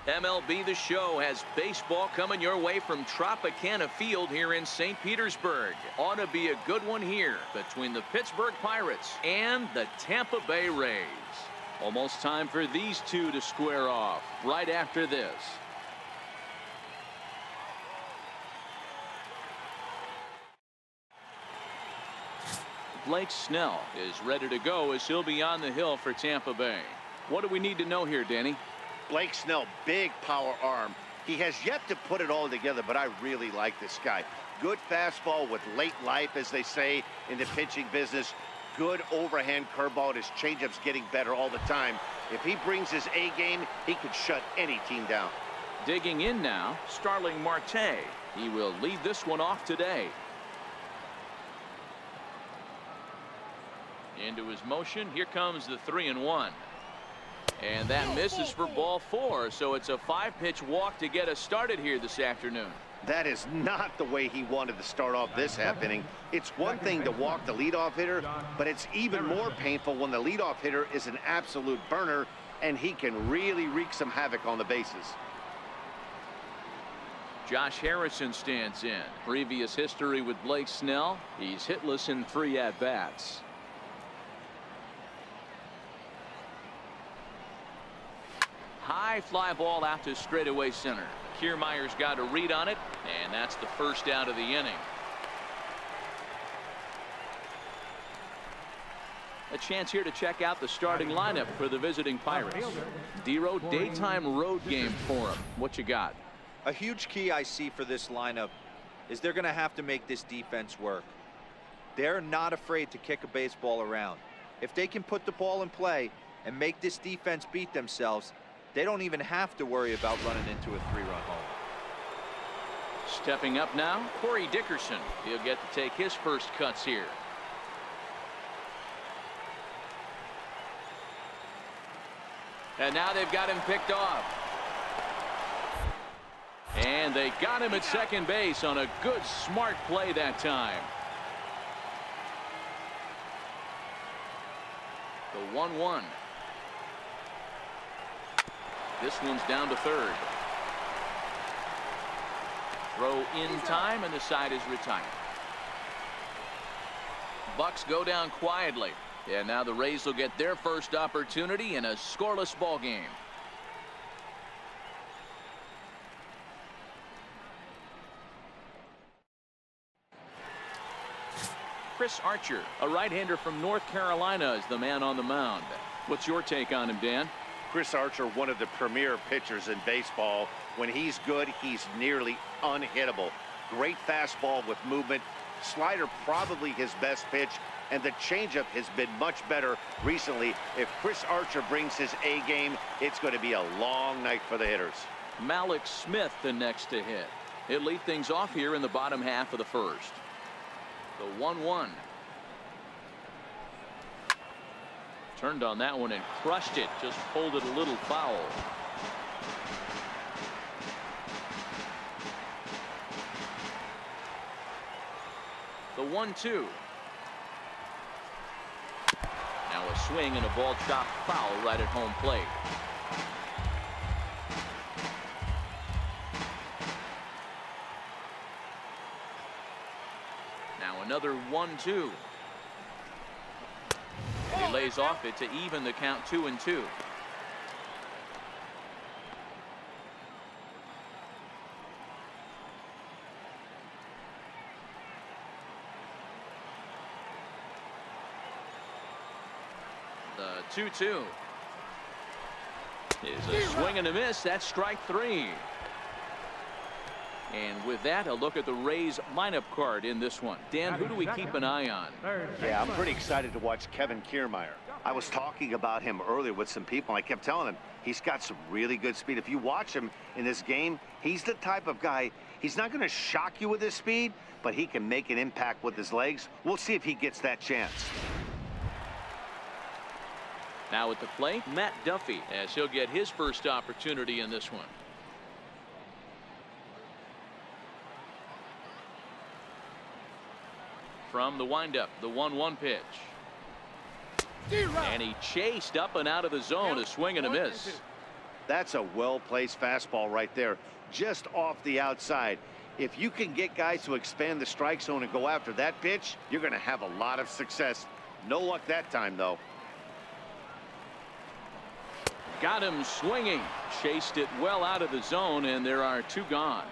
MLB The Show has baseball coming your way from Tropicana Field here in St. Petersburg. Ought to be a good one here between the Pittsburgh Pirates and the Tampa Bay Rays. Almost time for these two to square off right after this. Blake Snell is ready to go as he'll be on the hill for Tampa Bay. What do we need to know here, Danny? Blake Snell, big power arm. He has yet to put it all together, but I really like this guy. Good fastball with late life, as they say in the pitching business. Good overhand curveball. His changeup's getting better all the time. If he brings his A game, he could shut any team down. Digging in now, Starling Marte. He will lead this one off today. Into his motion. Here comes the 3-1. And that misses for ball 4. So it's a 5-pitch walk to get us started here this afternoon. That is not the way he wanted to start off this half inning. It's one thing to walk the leadoff hitter, but it's even more painful when the leadoff hitter is an absolute burner and he can really wreak some havoc on the bases. Josh Harrison stands in. Previous history with Blake Snell. He's hitless in 3 at-bats. High fly ball out to straightaway center. Kiermaier's got a read on it, and that's the first out of the inning. A chance here to check out the starting lineup for the visiting Pirates. Dero, daytime road game for him. What you got? A huge key I see for this lineup is they're going to have to make this defense work. They're not afraid to kick a baseball around. If they can put the ball in play and make this defense beat themselves, they don't even have to worry about running into a 3-run home. Stepping up now, Corey Dickerson. He'll get to take his first cuts here. And now they've got him picked off. And they got him at second base on a good, smart play that time. The 1-1. This one's down to third. Throw in time, and the side is retired. Bucks go down quietly. And now the Rays will get their first opportunity in a scoreless ball game. Chris Archer, a right-hander from North Carolina, is the man on the mound. What's your take on him, Dan? Chris Archer, one of the premier pitchers in baseball. When he's good, he's nearly unhittable. Great fastball with movement. Slider probably his best pitch, and the changeup has been much better recently. If Chris Archer brings his A game, it's going to be a long night for the hitters. Malik Smith the next to hit. He'll lead things off here in the bottom half of the first. The 1-1. Turned on that one and crushed it. Just pulled it a little foul. The 1-2. Now a swing and a ball chopped foul right at home plate. Now another 1-2. And he lays off it to even the count 2-2. The 2-2 is a swing and a miss. That's strike 3. And with that, a look at the Rays lineup card in this one. Dan, who do we keep an eye on? Yeah, I'm pretty excited to watch Kevin Kiermaier. I was talking about him earlier with some people, and I kept telling them he's got some really good speed. If you watch him in this game, he's the type of guy, he's not going to shock you with his speed, but he can make an impact with his legs. We'll see if he gets that chance. Now at the plate, Matt Duffy, as he'll get his first opportunity in this one. From the windup, the 1-1 pitch. And he chased up and out of the zone, a swing and a miss. That's a well-placed fastball right there, just off the outside. If you can get guys to expand the strike zone and go after that pitch, you're going to have a lot of success. No luck that time, though. Got him swinging. Chased it well out of the zone, and there are 2 gone.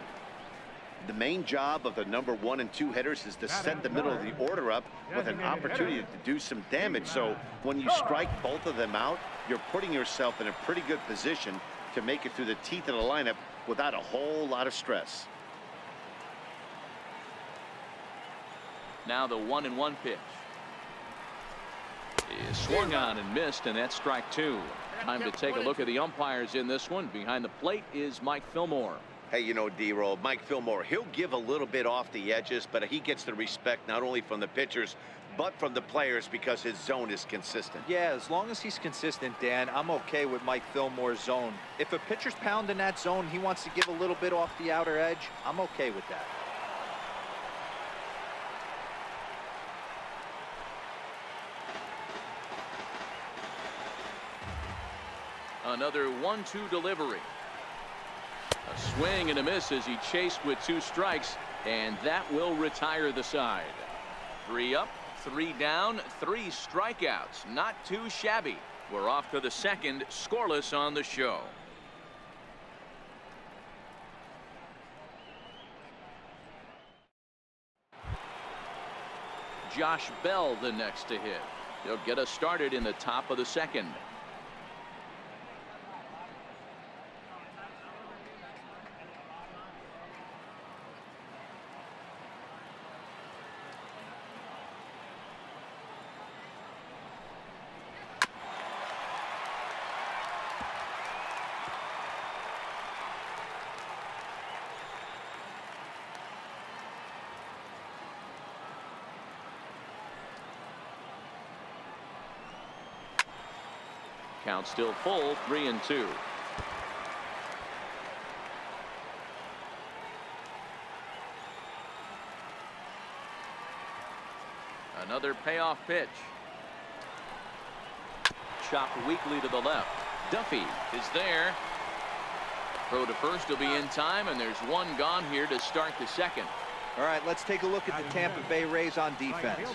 The main job of the number 1 and 2 hitters is to set the middle of the order up with an opportunity to do some damage. So when you strike both of them out, you're putting yourself in a pretty good position to make it through the teeth of the lineup without a whole lot of stress. Now the 1-1 pitch is swung on and missed, and that's strike 2. Time to take a look at the umpires in this one. Behind the plate is Mike Fillmore. Hey, you know, D-Roll, Mike Fillmore, he'll give a little bit off the edges, but he gets the respect not only from the pitchers, but from the players because his zone is consistent. Yeah, as long as he's consistent, Dan, I'm okay with Mike Fillmore's zone. If a pitcher's pounding that zone, he wants to give a little bit off the outer edge, I'm okay with that. Another 1-2 delivery. A swing and a miss as he chased with 2 strikes, and that will retire the side. 3 up, 3 down, 3 strikeouts. Not too shabby. We're off to the second, scoreless on the show. Josh Bell the next to hit. He'll get us started in the top of the second. Count still full, 3-2. Another payoff pitch. Chopped weakly to the left. Duffy is there. Throw to first will be in time, and there's 1 gone here to start the second. All right, let's take a look at the Tampa Bay Rays on defense.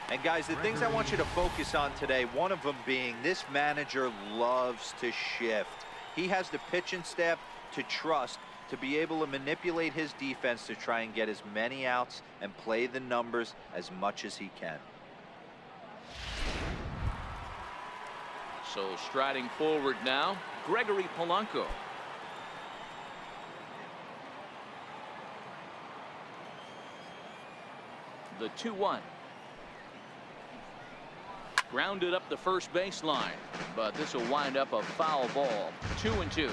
And guys, the things I want you to focus on today, one of them being this manager loves to shift. He has the pitching staff to trust to be able to manipulate his defense to try and get as many outs and play the numbers as much as he can. So striding forward now, Gregory Polanco. The 2-1. Grounded up the first baseline, but this will wind up a foul ball. 2-2.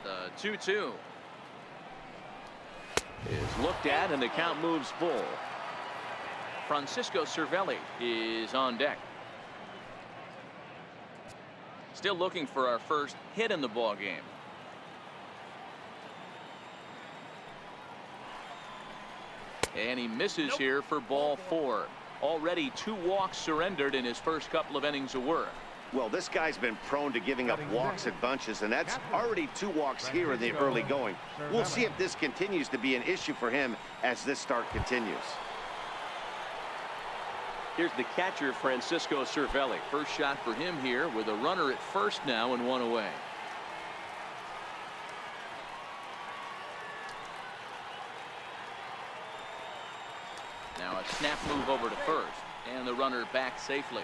The 2-2 is looked at, and the count moves full. Francisco Cervelli is on deck. Still looking for our first hit in the ball game. And he misses here for ball 4. Already 2 walks surrendered in his first couple of innings of work. Well, this guy's been prone to giving up walks at bunches, and that's already 2 walks here in the early going. We'll see if this continues to be an issue for him as this start continues. Here's the catcher, Francisco Cervelli. First shot for him here with a runner at first now and 1 away. Now a snap move over to first, and the runner back safely.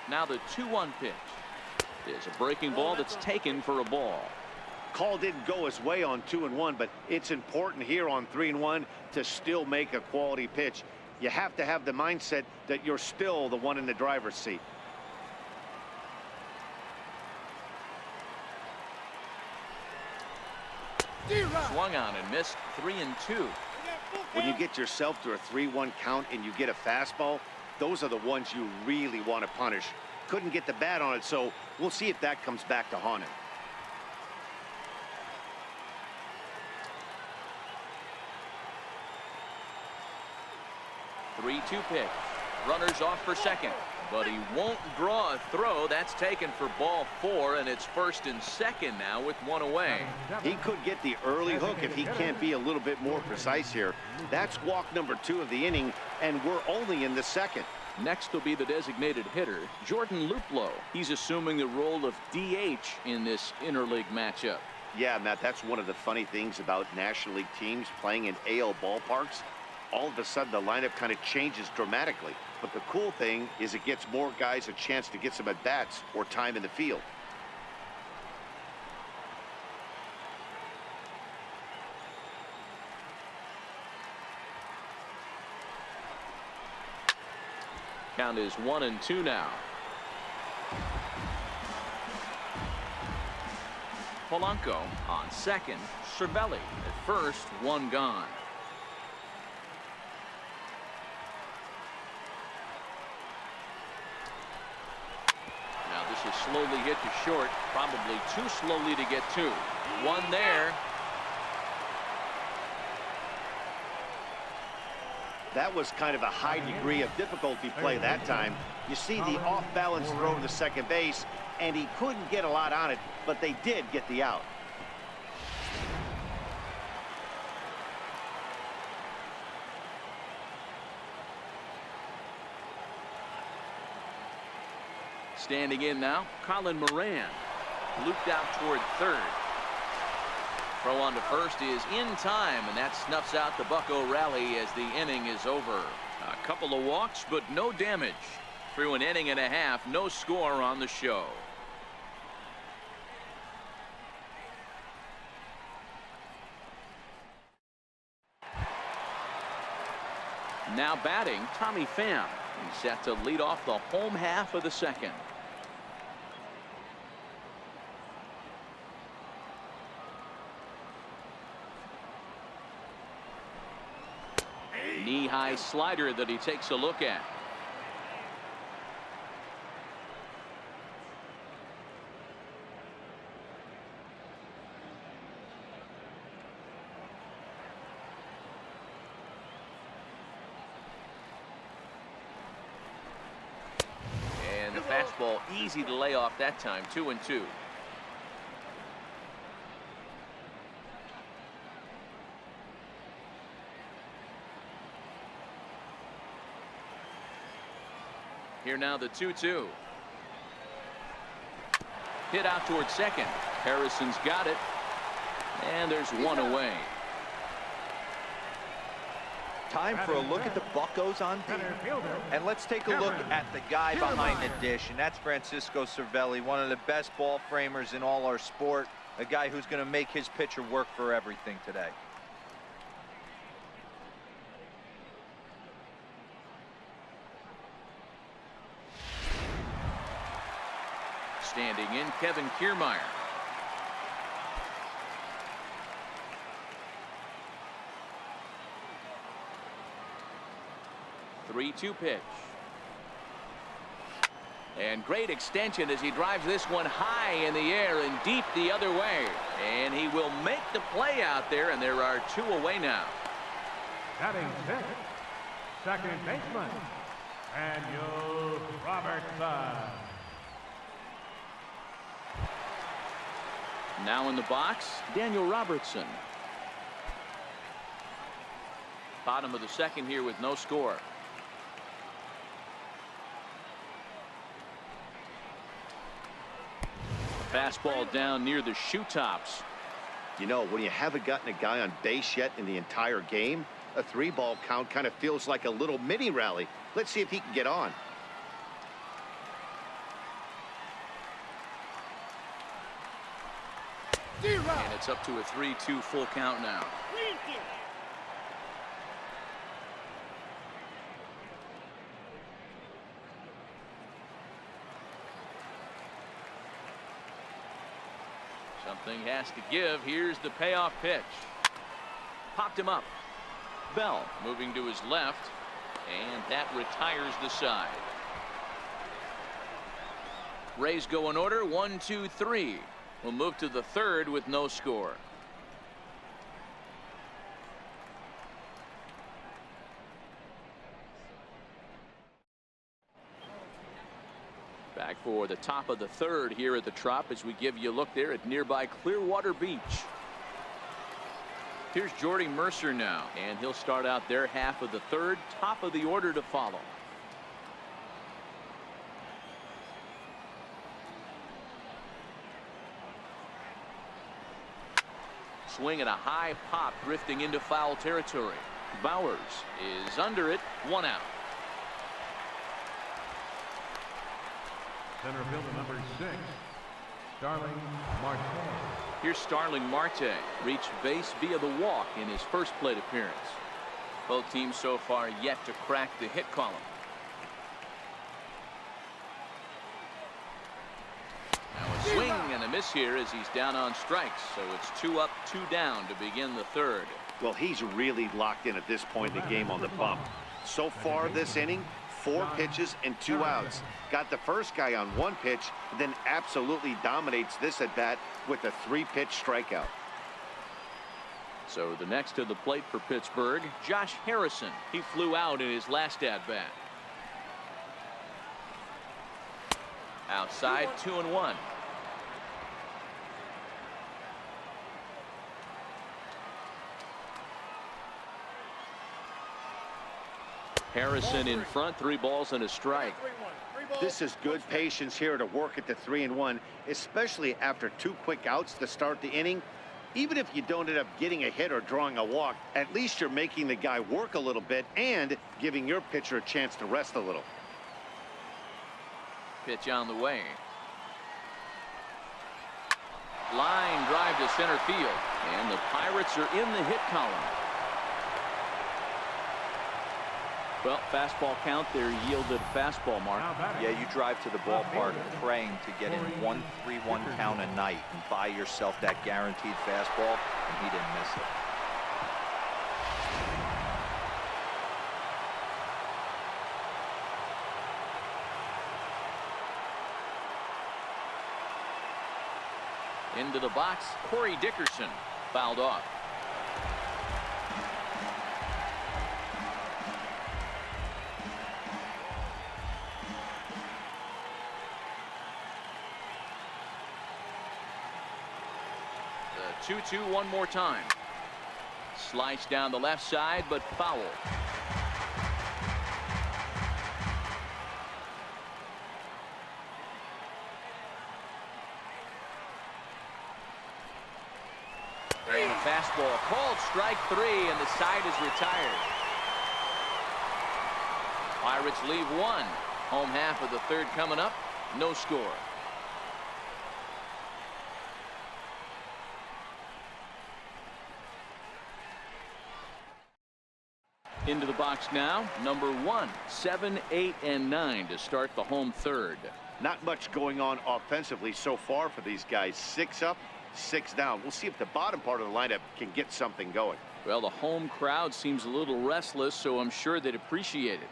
Now the 2-1 pitch is a breaking ball that's taken for a ball. Call didn't go his way on 2-1, but it's important here on 3-1 to still make a quality pitch. You have to have the mindset that you're still the one in the driver's seat. Swung on and missed. 3-2. When you get yourself to a 3-1 count and you get a fastball, those are the ones you really want to punish. Couldn't get the bat on it, so we'll see if that comes back to haunt him. 3-2 pitch. Runners off for second, but he won't draw a throw. That's taken for ball 4, and it's first and second now with one away. He could get the early hook if he can't be a little bit more precise here. That's walk number 2 of the inning, and we're only in the second. Next will be the designated hitter, Jordan Luplow. He's assuming the role of DH in this interleague matchup. Yeah, Matt, that's one of the funny things about National League teams playing in AL ballparks. All of a sudden, the lineup kind of changes dramatically. But the cool thing is it gets more guys a chance to get some at-bats or time in the field. Count is 1-2 now. Polanco on second. Cervelli at first. One gone. Now this is slowly hit to short. Probably too slowly to get to. One there. That was kind of a high degree of difficulty play that time. You see the off-balance throw to second base, and he couldn't get a lot on it, but they did get the out. Standing in now, Colin Moran. Looped out toward third. Throw on to first is in time, and that snuffs out the Bucco rally as the inning is over. A couple of walks, but no damage. Through an inning and a half, no score on the show. Now batting, Tommy Pham. He's set to lead off the home half of the second. Knee-high slider that he takes a look at. And the fastball easy to lay off that time. 2-2. Here now the 2-2. Hit out towards second. Harrison's got it. And there's one away. Time for a look at the Buccos on D. And let's take a look at the guy behind the dish, and that's Francisco Cervelli, one of the best ball framers in all our sport. A guy who's going to make his pitcher work for everything today. Standing in, Kevin Kiermaier. Three-two pitch. And great extension as he drives this one high in the air and deep the other way. And he will make the play out there, and there are two away now. Batting sixth, second baseman, Daniel Robertson. Now in the box, Daniel Robertson. Bottom of the second here with no score. Fastball down near the shoe tops. You know, when you haven't gotten a guy on base yet in the entire game, a 3-ball count kind of feels like a little mini rally. Let's see if he can get on. And it's up to a 3-2 full count now. Something has to give. Here's the payoff pitch. Popped him up. Bell moving to his left, and that retires the side. Rays go in order. 1, 2, 3. We'll move to the third with no score. Back for the top of the third here at the Trop as we give you a look there at nearby Clearwater Beach. Here's Jordy Mercer now, and he'll start out their half of the third. Top of the order to follow. Swing and a high pop drifting into foul territory. Bowers is under it. 1 out. Center fielder number 6, Starling Marte. Here's Starling Marte. Reached base via the walk in his first plate appearance. Both teams so far yet to crack the hit column. Now a swing and a miss here as he's down on strikes. So it's 2 up, 2 down to begin the third. Well, he's really locked in at this point in the game on the bump. So far this inning, 4 pitches and 2 outs. Got the first guy on 1 pitch, then absolutely dominates this at bat with a 3-pitch strikeout. So the next to the plate for Pittsburgh, Josh Harrison. He flew out in his last at bat. Outside, 2-1. Harrison in front, 3 balls and a strike. This is good patience here to work at the 3-1, especially after 2 quick outs to start the inning. Even if you don't end up getting a hit or drawing a walk, at least you're making the guy work a little bit and giving your pitcher a chance to rest a little. Pitch on the way. Line drive to center field, and the Pirates are in the hit column. Well, fastball count, their yielded fastball mark. Yeah, you drive to the ballpark praying to get in 1-3-1 count a night and buy yourself that guaranteed fastball, and he didn't miss it. Into the box, Corey Dickerson fouled off. The 2-2 one more time. Slice down the left side, but foul. And a fastball called strike 3, and the side is retired. Pirates leave 1. Home half of the third coming up. No score. Into the box now, number 1, 7, 8, and 9 to start the home third. Not much going on offensively so far for these guys. 6 up, 6 down. We'll see if the bottom part of the lineup can get something going. Well, the home crowd seems a little restless, so I'm sure they'd appreciate it.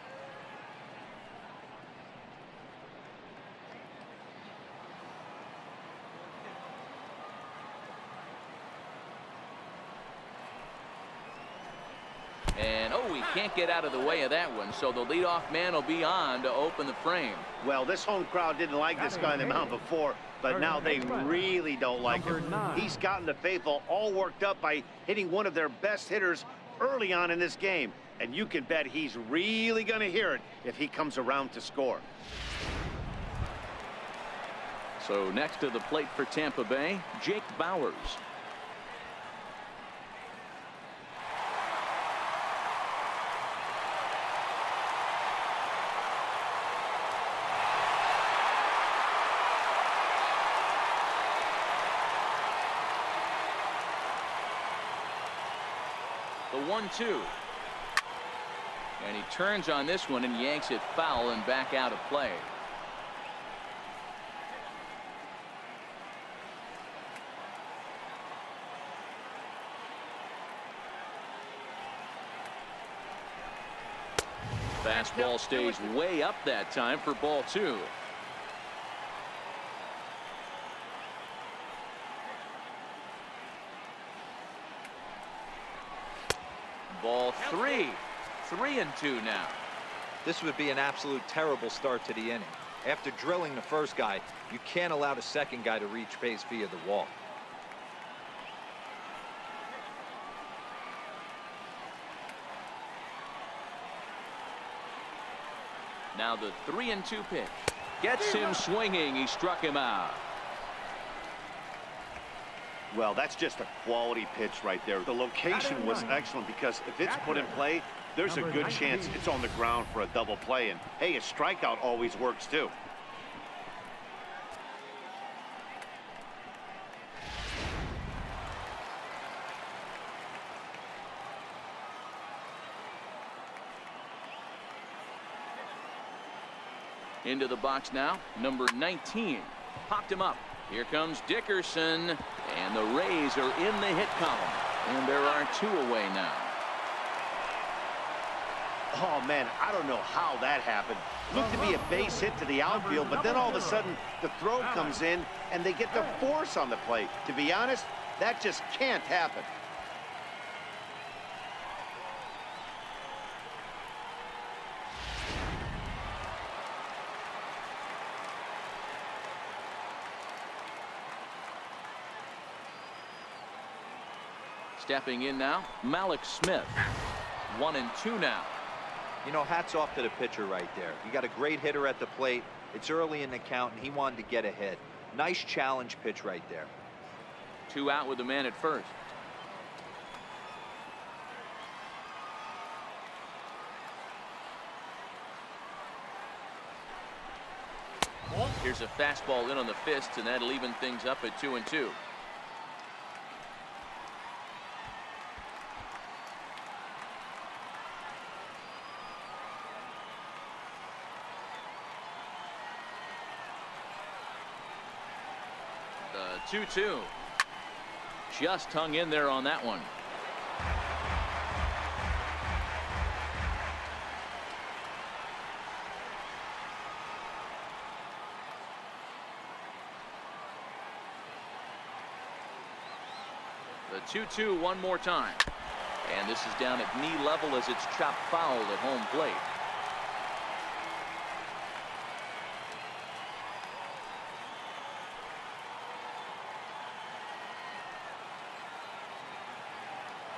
And, oh, he can't get out of the way of that one, so the leadoff man will be on to open the frame. Well, this home crowd didn't like this guy on the mound before, but now they really don't like him. He's gotten the faithful all worked up by hitting one of their best hitters early on in this game. And you can bet he's really going to hear it if he comes around to score. So next to the plate for Tampa Bay, Jake Bowers. The 1-2. And he turns on this one and yanks it foul and back out of play. Fastball stays way up that time for ball 2. Ball 3. 3-2 now. This would be an absolute terrible start to the inning. After drilling the first guy, you can't allow the second guy to reach base via the wall. Now the 3-2 pitch. Gets him swinging. He struck him out. Well, that's just a quality pitch right there. The location was excellent because if it's put in play, there's a good chance it's on the ground for a double play. And, hey, a strikeout always works, too. Into the box now, number 19. Popped him up. Here comes Dickerson, and the Rays are in the hit column. And there are 2 away now. Oh, man, I don't know how that happened. Looked to be a base hit to the outfield, but then all of a sudden the throw comes in, and they get the force on the play. To be honest, that just can't happen. Stepping in now, Malik Smith. 1-2 now. You know, hats off to the pitcher right there. You got a great hitter at the plate. It's early in the count, and he wanted to get ahead. Nice challenge pitch right there. 2 out with the man at first. Here's a fastball in on the fist, and that'll even things up at 2-2. The 2-2. Just hung in there on that one. The 2-2 one more time. And this is down at knee level as it's chopped foul at home plate.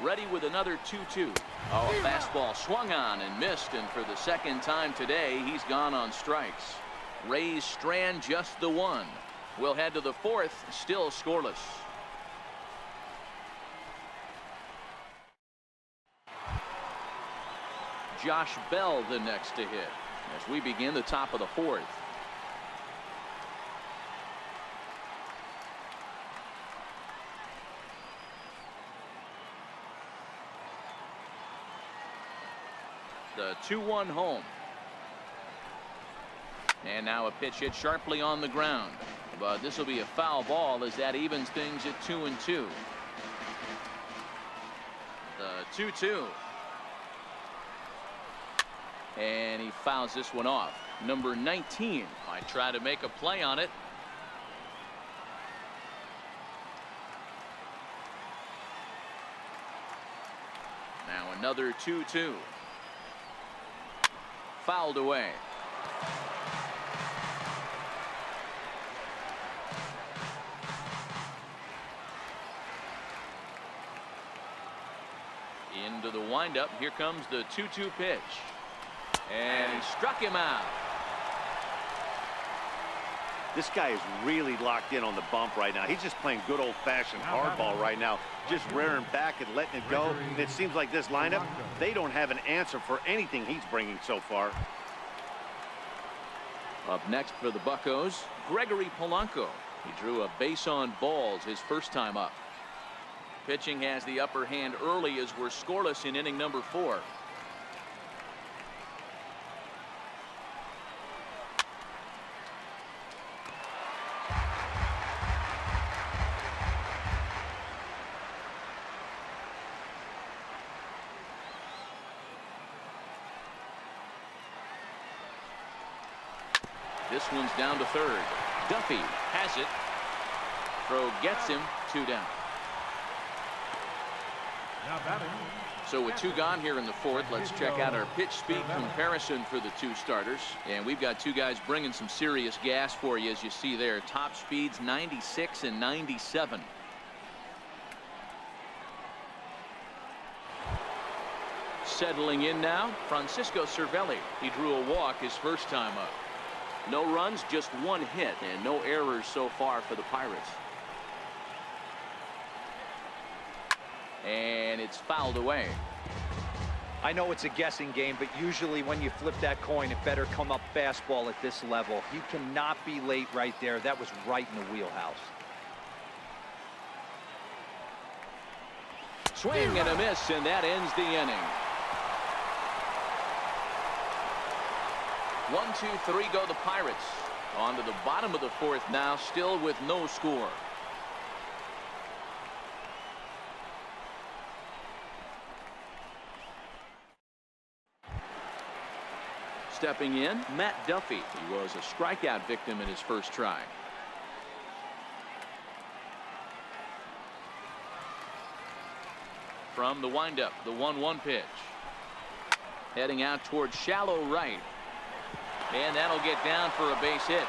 Ready with another 2-2. Oh, a fastball swung on and missed, and for the second time today, he's gone on strikes. Rays strand just the 1. We'll head to the 4th, still scoreless. Josh Bell the next to hit as we begin the top of the 4th. The 2-1 home. And now a pitch hit sharply on the ground. But this will be a foul ball as that evens things at 2-2. The 2-2. And he fouls this one off. Number 19 might try to make a play on it. Now another 2-2. Fouled away. Into the windup. Here comes the 2-2 pitch. And he struck him out. This guy is really locked in on the bump right now. He's just playing good old-fashioned hardball right now, just rearing back and letting it go. And it seems like this lineup, they don't have an answer for anything he's bringing so far. Up next for the Buccos, Gregory Polanco. He drew a base on balls his first time up. Pitching has the upper hand early as we're scoreless in inning number 4. This one's down to third. Duffy has it. Throw gets him. 2 down. Now batting, So with 2 gone here in the 4th, let's check out our pitch speed comparison for the 2 starters. And we've got 2 guys bringing some serious gas for you, as you see there. Top speeds 96 and 97. Settling in now, Francisco Cervelli. He drew a walk his first time up. No runs, just 1 hit, and no errors so far for the Pirates. And it's fouled away. I know it's a guessing game, but usually when you flip that coin, it better come up fastball at this level. You cannot be late right there. That was right in the wheelhouse. Swing and a miss, and that ends the inning. 1, 2, 3 go the Pirates. On to the bottom of the 4th now, still with no score. Stepping in, Matt Duffy. He was a strikeout victim in his first try. From the windup, the 1-1 pitch. Heading out towards shallow right. And that'll get down for a base hit.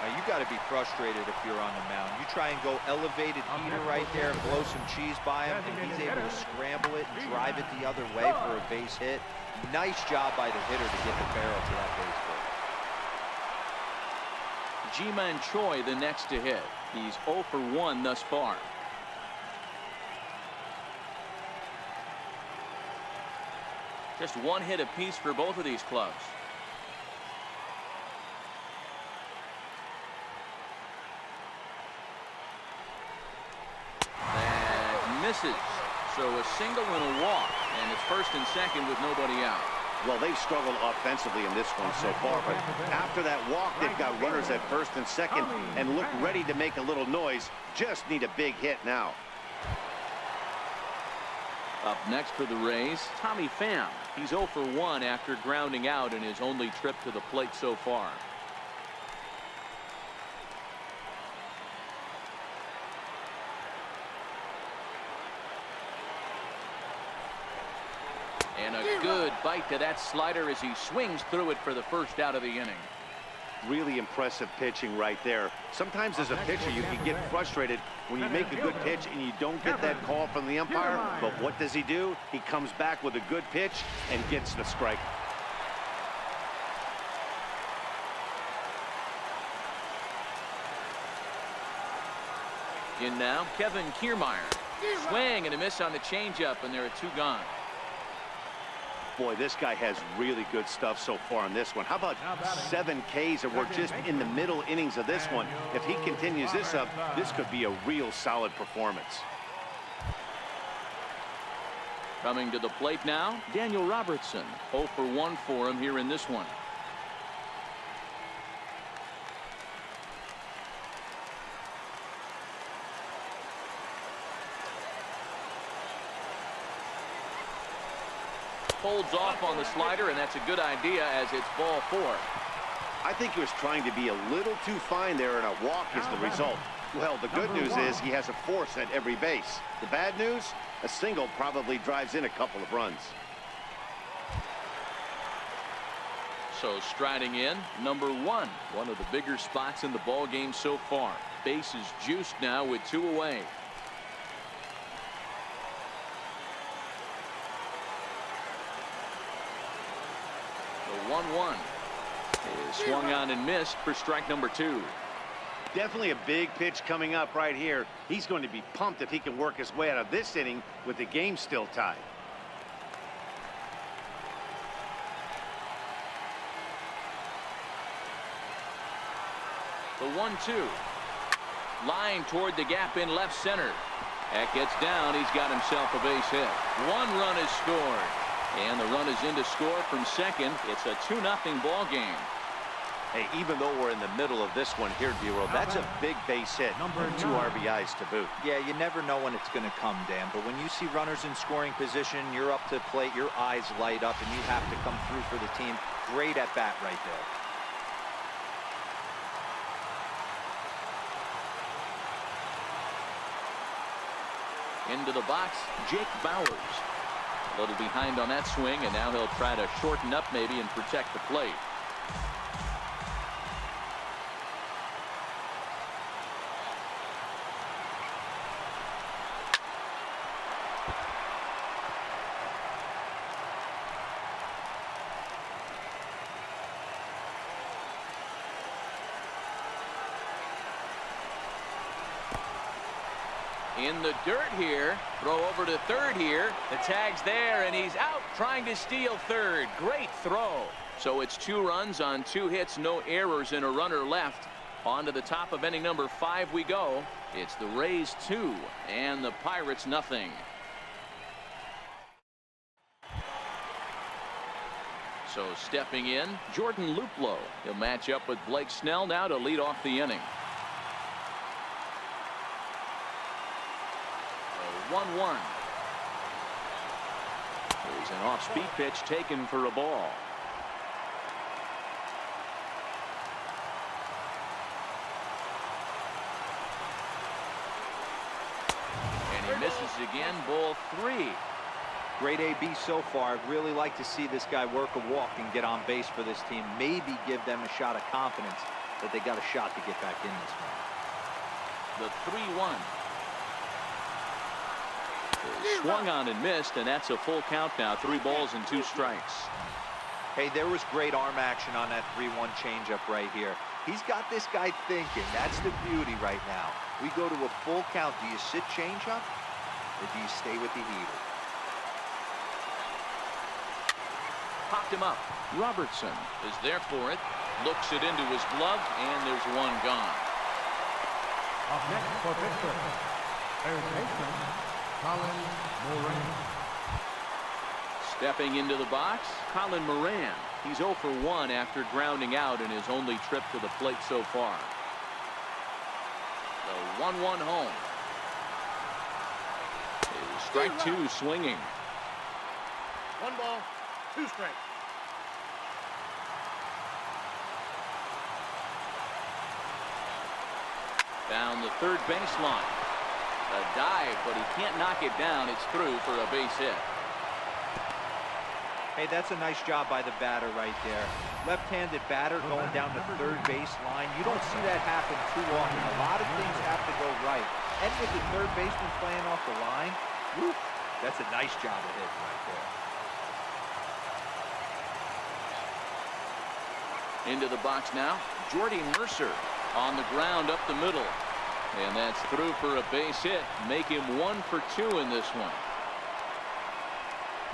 Now, you got to be frustrated if you're on the mound. You try and go elevated heater right there, blow some cheese by him, and he's able to scramble it and drive it the other way for a base hit. Nice job by the hitter to get the barrel to that base hit. Ji-Man Choi the next to hit. He's 0 for 1 thus far. Just 1 hit apiece for both of these clubs. That misses. So a single and a walk, and it's 1st and 2nd with nobody out. Well, they've struggled offensively in this one so far, but after that walk, they've got runners at 1st and 2nd and look ready to make a little noise. Just need a big hit now. Up next for the Rays, Tommy Pham. He's 0 for 1 after grounding out in his only trip to the plate so far. And a good bite to that slider as he swings through it for the 1st out of the inning. Really impressive pitching right there. Sometimes as a pitcher you can get frustrated when you make a good pitch and you don't get that call from the umpire. But what does he do? He comes back with a good pitch and gets the strike. In now, Kevin Kiermaier. Swing and a miss on the changeup, and there are 2 gone. Boy, this guy has really good stuff so far on this one. How about 7 Ks, and we're just in the middle innings of this one. If he continues this up, this could be a real solid performance. Coming to the plate now, Daniel Robertson. 0 for 1 for him here in this one. Holds off on the slider, and that's a good idea as it's ball 4. I think he was trying to be a little too fine there, and a walk is the result. Well, the good news is he has a force at every base. The bad news, a single probably drives in a couple of runs. So striding in, number 1. One of the bigger spots in the ball game so far. Base is juiced now with 2 away. The 1-1 is swung on and missed for strike number 2. Definitely a big pitch coming up right here. He's going to be pumped if he can work his way out of this inning with the game still tied. The 1-2. Line toward the gap in left center. That gets down. He's got himself a base hit. 1 run is scored. And the run is in to score from second. It's a 2-0 ball game. Hey, even though we're in the middle of this one here, D-Roll, that's a big base hit. 2 RBIs to boot. Yeah, you never know when it's going to come, Dan. But when you see runners in scoring position, you're up to the plate, your eyes light up, and you have to come through for the team. Great at bat right there. Into the box, Jake Bowers. A little behind on that swing, and now he'll try to shorten up maybe and protect the plate. In the dirt here. Throw over to third here. The tag's there, and he's out trying to steal third. Great throw. So it's 2 runs on 2 hits, no errors, and a runner left. On to the top of inning number 5 we go. It's the Rays 2 and the Pirates nothing. So stepping in, Jordan Luplow. He'll match up with Blake Snell now to lead off the inning. 1-1. There's an off-speed pitch taken for a ball. And he misses again. Ball 3. Great AB so far. I'd really like to see this guy work a walk and get on base for this team. Maybe give them a shot of confidence that they got a shot to get back in this one. The 3-1. Swung on and missed, and that's a full count now. 3 balls and 2 strikes. Hey, there was great arm action on that 3-1 changeup right here. He's got this guy thinking. That's the beauty right now. We go to a full count. Do you sit changeup, or do you stay with the heater? Popped him up. Robertson is there for it. Looks it into his glove, and there's 1 gone. Up next for Pittsburgh, third baseman, Colin Moran. Stepping into the box, Colin Moran. He's 0 for 1 after grounding out in his only trip to the plate so far. The 1-1 home. Is strike 2 swinging. 1 ball, 2 strikes. Down the third baseline. A dive, but he can't knock it down. It's through for a base hit. Hey, that's a nice job by the batter right there. Left-handed batter going down the third base line. You don't see that happen too often. A lot of things have to go right. And with the third baseman playing off the line, whew, that's a nice job of hitting right there. Into the box now, Jordy Mercer on the ground up the middle. And that's through for a base hit. Make him 1 for 2 in this one.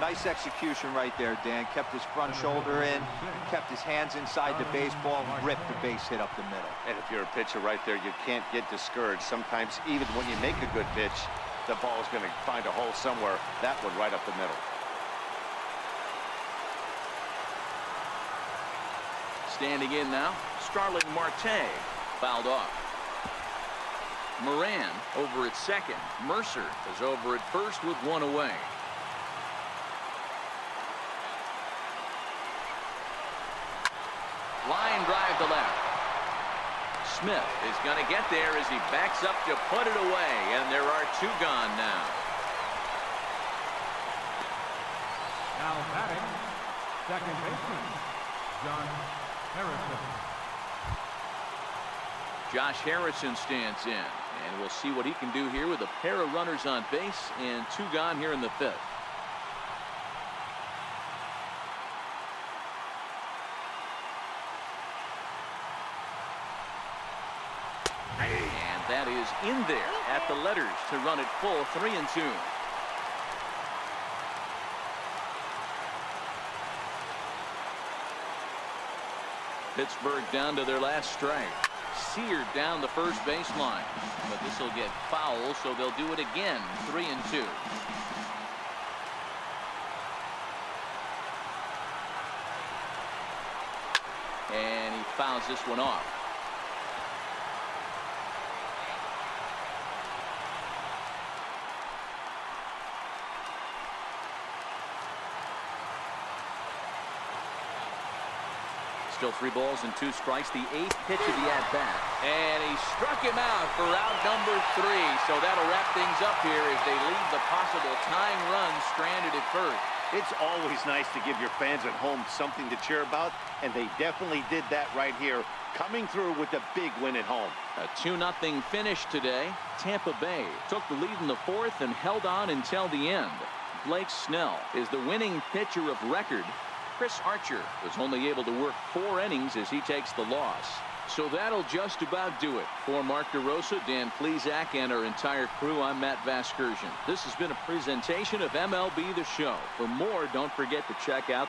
Nice execution right there, Dan. Kept his front shoulder in, kept his hands inside the baseball, and ripped the base hit up the middle. And if you're a pitcher right there, you can't get discouraged. Sometimes even when you make a good pitch, the ball is going to find a hole somewhere. That one right up the middle. Standing in now, Starling Marte. Fouled off. Moran over at second. Mercer is over at first with 1 away. Line drive to left. Smith is going to get there as he backs up to put it away, and there are 2 gone now. Now batting, second baseman, John Harrison. Josh Harrison stands in, and we'll see what he can do here with a pair of runners on base and 2 gone here in the 5th. And that is in there at the letters to run it full 3-2. Pittsburgh down to their last strike. Seared down the first baseline, but this will get foul, so they'll do it again. 3-2. And he fouls this one off. Still 3 balls and 2 strikes. The 8th pitch of the at-bat. And he struck him out for out number 3. So that'll wrap things up here as they leave the possible tying run stranded at first. It's always nice to give your fans at home something to cheer about, and they definitely did that right here, coming through with a big win at home. A 2-0 finish today. Tampa Bay took the lead in the 4th and held on until the end. Blake Snell is the winning pitcher of record. Chris Archer was only able to work 4 innings as he takes the loss. So that'll just about do it. For Mark DeRosa, Dan Plesac, and our entire crew, I'm Matt Vasgersian. This has been a presentation of MLB The Show. For more, don't forget to check out